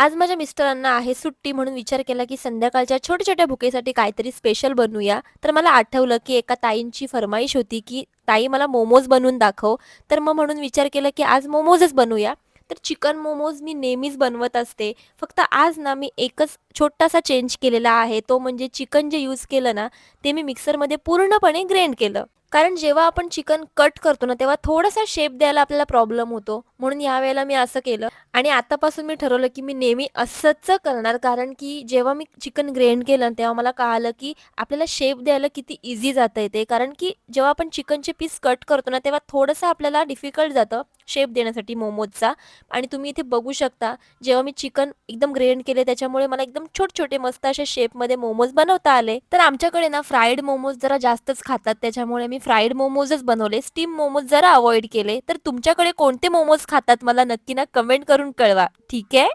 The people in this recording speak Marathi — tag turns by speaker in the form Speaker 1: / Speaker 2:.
Speaker 1: आज माझ्या मिस्टरांना आहे सुट्टी म्हणून विचार केला, की संध्याकाळच्या छोट्या-छोट्या भुकेसाठी काहीतरी स्पेशल बनवूया. तर मला आठवलं, की एका ताईंची फर्माईश होती, की "ताई मला मोमोज बनवून दाखव." तर मग म्हणून विचार केला, की आज मोमोजच बनवूया. तर चिकन मोमोज मी नेहमीच बनवत असते. फक्त आज ना मी एकच छोटासा चेंज केलेला आहे. तो म्हणजे चिकन जे यूज केलं ना, ते मी मिक्सरमध्ये पूर्णपणे ग्राइंड केलं. कारण जेव्हा आपण चिकन कट करतो ना, तेव्हा थोडासा शेप द्यायला आपल्याला प्रॉब्लेम होतो. म्हणून यावेळेला मी असं केलं. आणि आतापासून मी ठरवलं, की मी नेहमी असंच करणार. कारण की जेव्हा मी चिकन ग्राइंड केलं ना, तेव्हा मला कळालं, की आपल्याला शेप द्यायला किती इझी जातंय ते. कारण की जेव्हा आपण चिकनचे पीस कट करतो ना, तेव्हा थोडंसं आपल्याला डिफिकल्ट जातं शेप देण्यासाठी मोमोजचा. आणि तुम्ही इथे बघू शकता, जेव्हा मी चिकन एकदम ग्राइंड केले, त्याच्यामुळे मला एकदम छोटे-छोटे मस्त अशा शेपमध्ये मोमोज बनवता आले. तर आमच्याकडे ना फ्राईड मोमोज जरा जास्तच खातात, त्याच्यामुळे मी फ्राईड मोमोजच बनवले. स्टीम मोमोज जरा अव्हॉइड केले. तर तुमच्याकडे कोणते मोमोज खातात मला नक्की ना कमेंट करून कळवा. ठीक आहे?